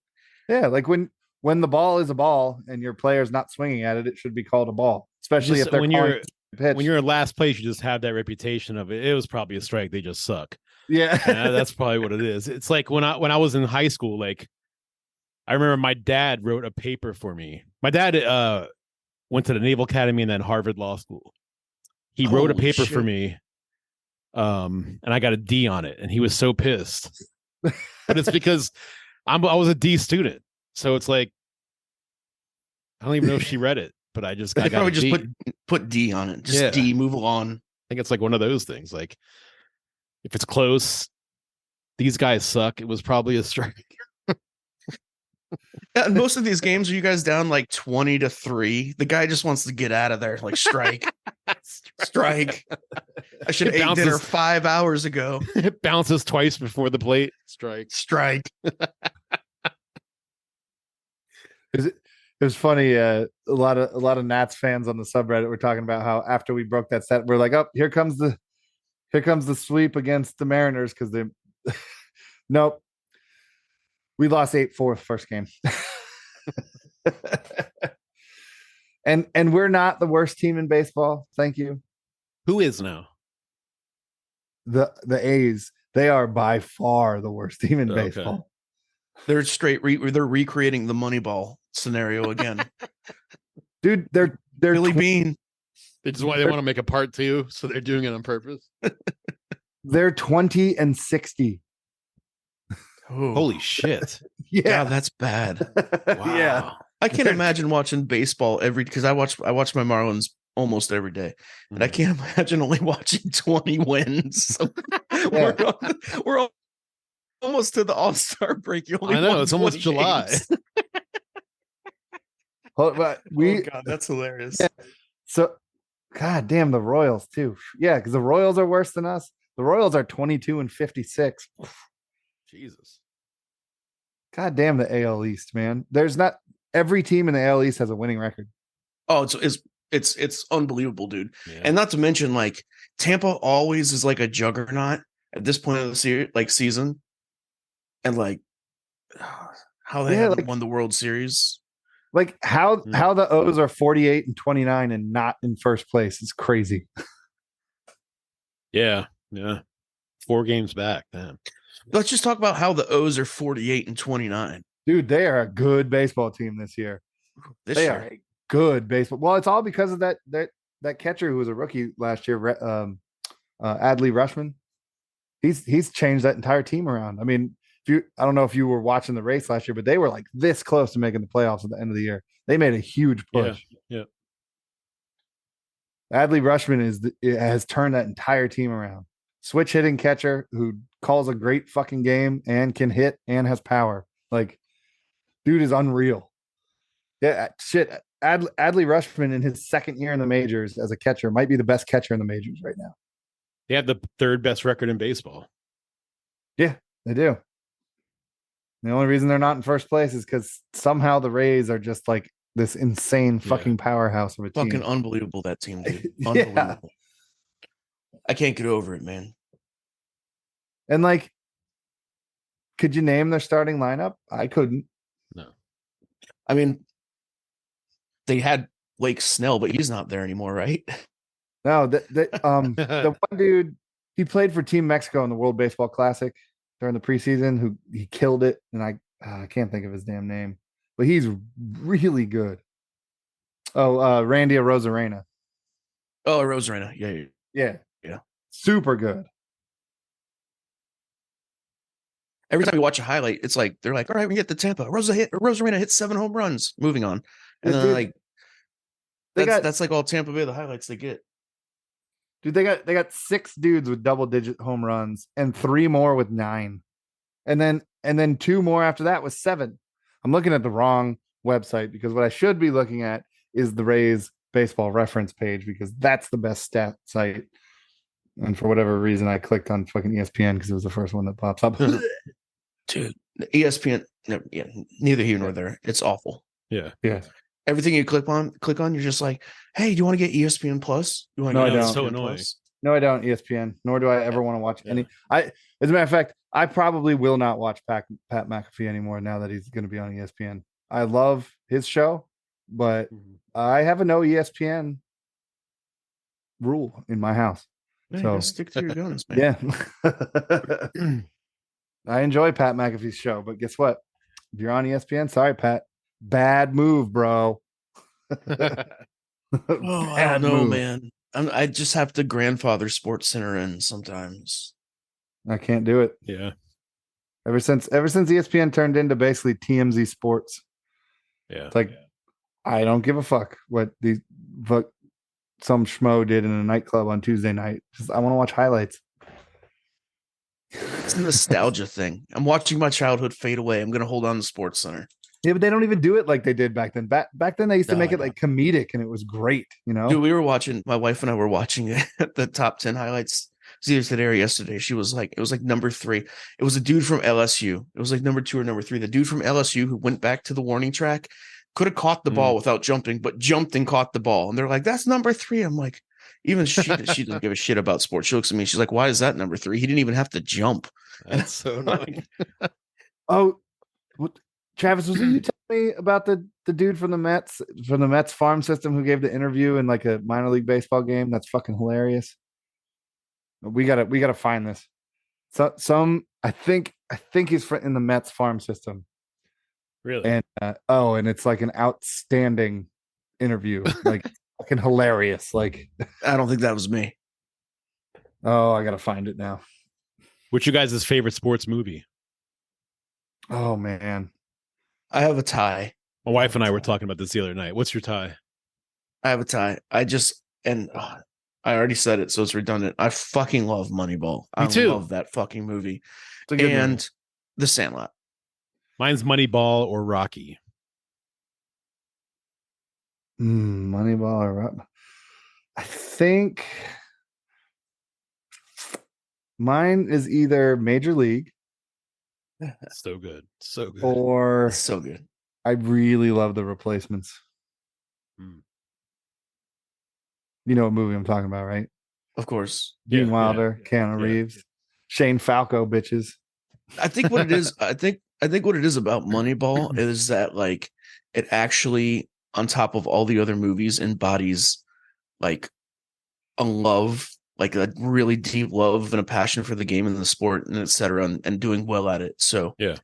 Yeah, like when the ball is a ball and your player's not swinging at it, it should be called a ball. Especially if they're when you're in last place, you just have that reputation of it was probably a strike. They just suck. Yeah, that's probably what it is. It's like when I was in high school, like I remember my dad wrote a paper for me. My dad went to the Naval Academy and then Harvard Law School. He wrote a paper for me, and I got a D on it, and he was so pissed. But it's because I was a D student, so it's like I don't even know if she read it, but I got probably just D. put D on it. Just D, move on. I think it's like one of those things. Like if it's close, these guys suck, it was probably a strike. And most of these games, are you guys down like 20-3? The guy just wants to get out of there. Like, strike. Strike. I should have ate dinner 5 hours ago. It bounces twice before the plate. Strike. Strike. It was funny. A lot of Nats fans on the subreddit were talking about how after we broke that set, we're like, oh, here comes the sweep against the Mariners because they nope. We lost 8-4 first game. and we're not the worst team in baseball. Thank you. Who is now? The A's. They are by far the worst team in baseball. They're they're recreating the Moneyball scenario again. Dude, they're Billy Bean. This is why they want to make a part 2, so they're doing it on purpose. They're 20-60. Oh, holy shit. Yeah, God, that's bad. Wow. Yeah. I can't imagine watching baseball because I watch my Marlins almost every day, and I can't imagine only watching 20 wins. We're almost to the All-Star break. You only I know, won it's almost 20 July. games. But Oh God, that's hilarious. Yeah. So, God damn, the Royals too. Yeah, because the Royals are worse than us. The Royals are 22-56. Jesus. God damn the AL East, man. There's not every team in the AL East has a winning record. Oh, it's unbelievable, dude. Yeah. And not to mention, like, Tampa always is like a juggernaut at this point of the season, and like how they haven't won the World Series. Like how the O's are 48-29 and not in first place is crazy. Yeah. 4 games back, then. Let's just talk about how the O's are 48-29. Dude, they are a good baseball team this year. They are a good baseball. Well, it's all because of that catcher who was a rookie last year, Adley Rushman. He's changed that entire team around. I mean, I don't know if you were watching the race last year, but they were like this close to making the playoffs at the end of the year. They made a huge push. Yeah. Adley Rushman has turned that entire team around. Switch hitting catcher who calls a great fucking game and can hit and has power. Like, dude is unreal. Yeah, shit. Adley Rushman in his second year in the majors as a catcher might be the best catcher in the majors right now. They have the 3rd best record in baseball. Yeah, they do. The only reason they're not in first place is because somehow the Rays are just like this insane fucking powerhouse of a team. Fucking unbelievable, that team, dude. Unbelievable. Yeah. I can't get over it, man. And like, could you name their starting lineup? I couldn't. No. I mean, they had Blake Snell, but he's not there anymore, right? No, the one dude, he played for Team Mexico in the World Baseball Classic during the preseason, who he killed it, and I can't think of his damn name, but he's really good. Oh, Randy Arozarena. Oh, Arozarena. Yeah. Super good. Every time you watch a highlight, it's like they're like, all right, we get to Tampa. Arozarena hit 7 home runs. Moving on. And then like that's like all Tampa Bay, the highlights they get. Dude, they got 6 dudes with double-digit home runs and 3 more with 9. And then 2 more after that with 7. I'm looking at the wrong website because what I should be looking at is the Rays baseball reference page because that's the best stat site. And for whatever reason, I clicked on fucking ESPN because it was the first one that pops up. Dude, ESPN, neither here nor there. It's awful. Yeah. Everything you click on, you're just like, hey, do you want to get ESPN Plus? No, I don't. It's so annoying. No, I don't. ESPN. Nor do I ever want to watch any. As a matter of fact, I probably will not watch Pat McAfee anymore now that he's going to be on ESPN. I love his show, but I have a no ESPN rule in my house. Man, so stick to your guns, man. Yeah. I enjoy Pat McAfee's show, but guess what? If you're on ESPN, sorry, Pat. Bad move, bro. I don't know, man. I just have to grandfather Sports Center in sometimes. I can't do it. Yeah. Ever since ESPN turned into basically TMZ Sports. Yeah. It's like I don't give a fuck what some schmo did in a nightclub on Tuesday night. Just I want to watch highlights. It's a nostalgia thing. I'm watching my childhood fade away. I'm gonna hold on to Sports Center. Yeah, but they don't even do it like they did back then. Back then they used to No, make I it know. like comedic, and it was great. You know, Dude, we were watching. My wife and I were watching the top 10 highlights. It was either today or yesterday. She was like, it was like number 3. It was a dude from LSU. It was like number 2 or number 3. The dude from LSU who went back to the warning track could have caught the ball without jumping, but jumped and caught the ball. And they're like, "That's number 3." I'm like, even she doesn't give a shit about sports. She looks at me. She's like, "Why is that number 3? He didn't even have to jump." That's so annoying. oh, what, Travis, was it you telling me about the dude from the Mets farm system who gave the interview in like a minor league baseball game? That's fucking hilarious. We gotta find this. So I think he's in the Mets farm system, Really? and and it's like an outstanding interview, like fucking hilarious. Like, I don't think that was me. oh, I gotta find it now. What's your guys' favorite sports movie? Oh man, I have a tie. My wife and I were talking about this the other night. What's your tie? I have a tie. I already said it, so it's redundant. I fucking love Moneyball. Me too. I love that fucking movie. it's a good And movie. The Sandlot. Mine's Moneyball or Rocky. Moneyball or I think mine is either Major League So good. So good. or It's so good. I really love The Replacements. Mm. You know what movie I'm talking about, right? Of course. Gene Yeah, Wilder, yeah, Keanu yeah. Reeves, Shane Falco, bitches. I think what it is, I think what it is about Moneyball is that like it actually, on top of all the other movies, embodies like a love, like a really deep love and a passion for the game and the sport and etc. And doing well at it. So Yeah.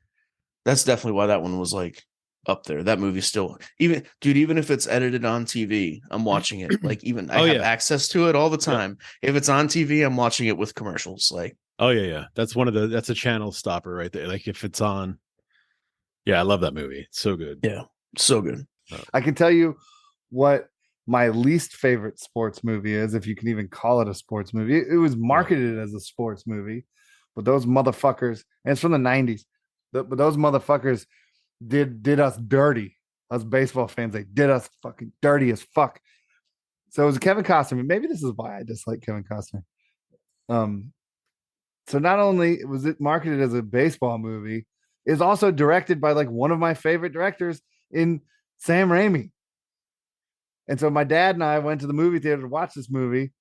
that's definitely why that one was like up there. That movie still, even if it's edited on TV, I'm watching it. Like even I have access to it all the time. If it's on TV, I'm watching it with commercials. Like, Oh yeah. That's that's a channel stopper right there. Like if it's on. Yeah, I love that movie. It's so good. yeah, so good. I can tell you what my least favorite sports movie is, if you can even call it a sports movie. It was marketed as a sports movie, but those motherfuckers, and it's from the 90s, but those motherfuckers did us dirty. Us baseball fans, they did us fucking dirty as fuck. So it was Kevin Costner. Maybe this is why I dislike Kevin Costner. So not only was it marketed as a baseball movie, it's also directed by like one of my favorite directors in Sam Raimi. And so my dad and I went to the movie theater to watch this movie.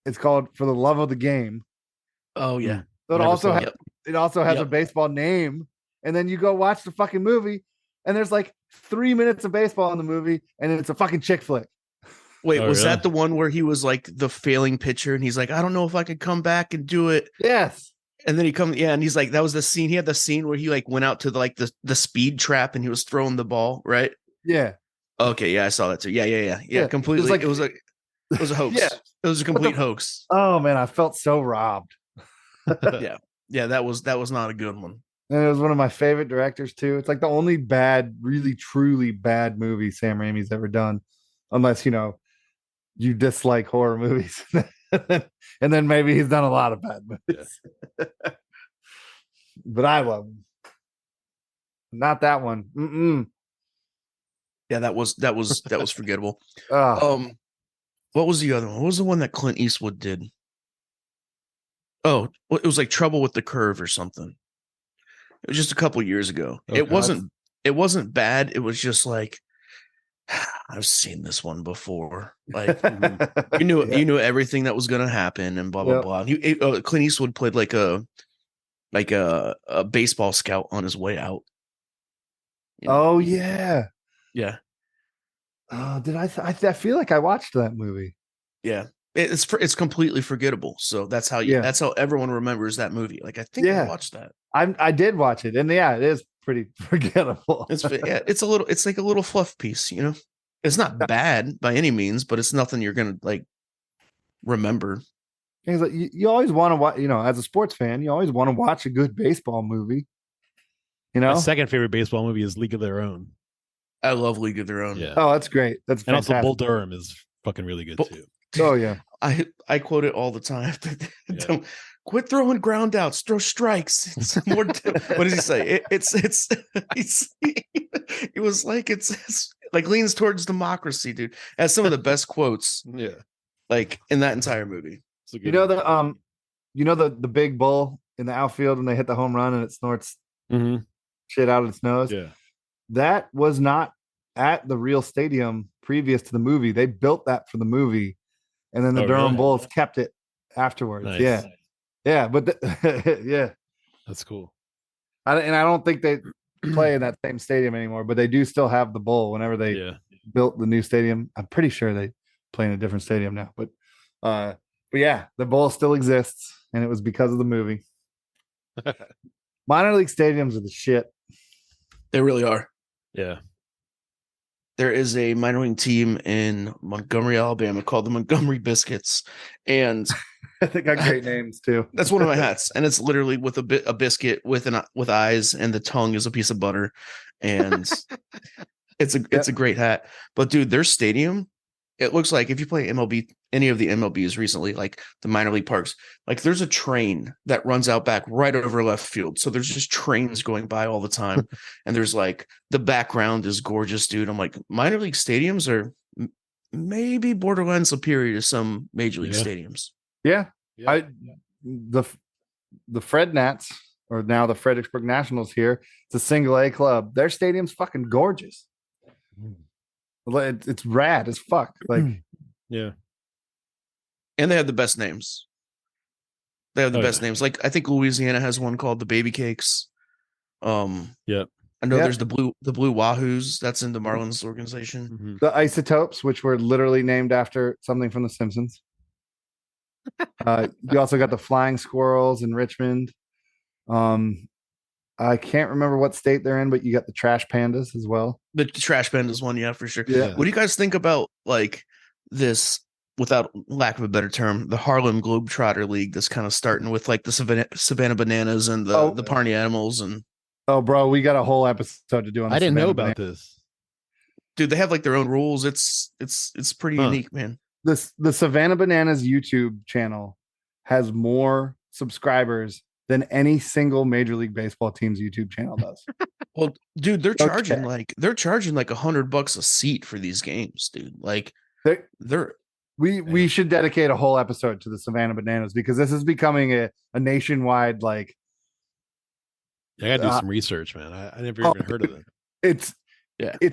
It's called For the Love of the Game. Oh yeah. So Never saw it also has a Yep. baseball name. And then you go watch the fucking movie, and there's like 3 minutes of baseball in the movie, and it's a fucking chick flick. Wait, Oh, was really? that the one where he was like the failing pitcher and he's like, I don't know if I could come back and do it. Yes. And then and he's like, that was the scene. He had the scene where he like went out to the speed trap and he was throwing the ball, right? Yeah. Okay, yeah, I saw that too. Yeah. Yeah. Completely. It was It was a hoax. Yeah. It was a complete hoax. Oh man, I felt so robbed. Yeah, that was not a good one. And it was one of my favorite directors too. It's like the only bad, really truly bad movie Sam Raimi's ever done, unless you dislike horror movies, and then maybe he's done a lot of bad movies. But I love him. Not that one. Mm-mm. Yeah, that was forgettable. Oh, What was the other one? What was the one that Clint Eastwood did? Oh, it was like Trouble with the Curve or something. It was just a couple years ago. Okay. It wasn't bad. It was just like, I've seen this one before. Like you knew everything that was going to happen and blah blah blah. And Clint Eastwood played like a baseball scout on his way out. Oh yeah. Yeah. Oh, did I feel like I watched that movie. Yeah. It's completely forgettable. So that's how that's how everyone remembers that movie. Like I think I watched that. I did watch it, and yeah, it is pretty forgettable. It's like a little fluff piece, It's not bad by any means, but it's nothing you're gonna like remember. It's like you always want to watch, as a sports fan, you always want to watch a good baseball movie. My second favorite baseball movie is League of Their Own. I love League of Their Own. Yeah. Oh, that's great. That's And fantastic. also Bull Durham is fucking really good too. Oh yeah. I quote it all the time. Yeah. quit throwing ground outs, throw strikes. It's more. What does he say? It was like it's like leans towards democracy, dude. Has some of the best quotes, Yeah. like in that entire movie. It's a good You know one. the big bull in the outfield when they hit the home run and it snorts Mhm. shit out of its nose. Yeah. That was not at the real stadium previous to the movie. They built that for the movie, and then the Oh, Durham really? Bulls kept it afterwards. Nice. Yeah, but yeah, That's cool. and I don't think they play in that same stadium anymore, but they do still have the bull whenever they Yeah. built the new stadium. I'm pretty sure they play in a different stadium now, but yeah, the bull still exists, and it was because of the movie. Minor league stadiums are the shit. They really are. Yeah. There is a minor league team in Montgomery, Alabama called the Montgomery Biscuits, and They got great names too. that's one of my hats. And it's literally with a biscuit with eyes, and the tongue is a piece of butter, and it's a great hat. But dude, their stadium, it looks like if you play MLB, any of the MLBs recently, like the minor league parks, like there's a train that runs out back right over left field. So there's just trains going by all the time. And there's like the background is gorgeous, dude. I'm like, minor league stadiums are maybe borderline superior to some major league stadiums. Yeah. Yeah. The Fred Nats, or now the Fredericksburg Nationals here, it's a single A club. Their stadium's fucking gorgeous. It's rad as fuck. Like, Yeah. And they have the best names. They have the best names. Like I think Louisiana has one called the Baby Cakes. Yep. I know there's the Blue Wahoos. That's in the Marlins organization. Mhm. the Isotopes, which were literally named after something from The Simpsons. You also got the Flying Squirrels in Richmond. I can't remember what state they're in, but you got the Trash Pandas as well. The Trash Pandas one, yeah, for sure. Yeah. What do you guys think about like this, without lack of a better term, the Harlem Globetrotter League that's kind of starting with like the Savannah Bananas and the Parney Animals? And Oh, bro, we got a whole episode to do on the I didn't know Savannah about this. dude, they have like their own rules. It's pretty unique, man. The Savannah Bananas YouTube channel has more subscribers than any single Major League Baseball team's YouTube channel does. Well, dude, they're charging like $100 a seat for these games, dude. Like We should dedicate a whole episode to the Savannah Bananas, because this is becoming a nationwide, like, I gotta do some research, man. I never even heard of it. It's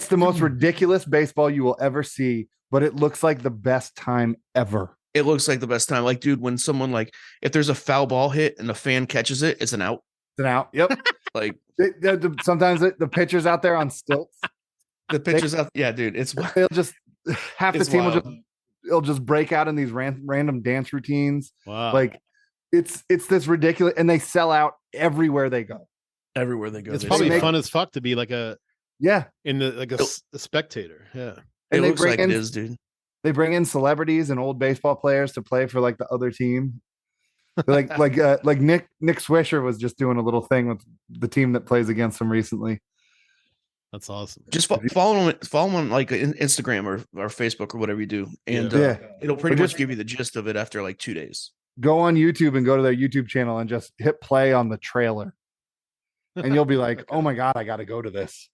the most ridiculous baseball you will ever see, but it looks like the best time ever. It looks like the best time. Like, dude, when someone, like, if there's a foul ball hit and the fan catches it, it's an out. It's an out. Yep. Like, sometimes the pitcher's out there on stilts. The pitcher's out. Yeah, dude. It's they'll just half the team wild. will just break out in these random dance routines. Wow. Like, it's this ridiculous, and they sell out everywhere they go. Everywhere they go. It's probably fun as fuck to be like a spectator. Yeah. It looks like it is, dude. They bring in celebrities and old baseball players to play for like the other team. like Nick Swisher was just doing a little thing with the team that plays against him recently. That's awesome. Just follow him on like Instagram or Facebook or whatever you do, and it'll pretty much give you the gist of it after like 2 days. Go on YouTube and go to their YouTube channel and just hit play on the trailer, and you'll be like, "Oh my god, I got to go to this."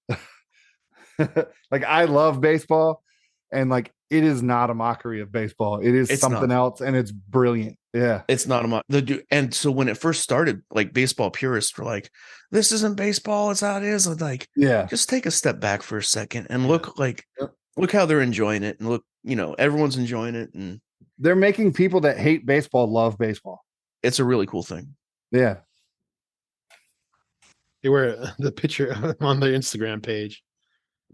Like, I love baseball, and like, it is not a mockery of baseball. It's something else, and it's brilliant. Yeah, it's not and so when it first started, like, baseball purists were like, "This isn't baseball. It's how it is." And like, just take a step back for a second and look how they're enjoying it, and look, everyone's enjoying it, and they're making people that hate baseball love baseball. It's a really cool thing. Yeah, they wear the picture on their Instagram page.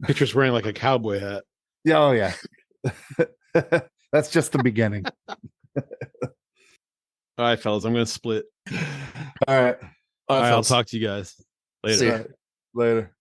Picture's wearing like a cowboy hat. Yeah, oh yeah. That's just the beginning. All right, fellas, I'm gonna split. All right, I'll talk to you guys later. Later.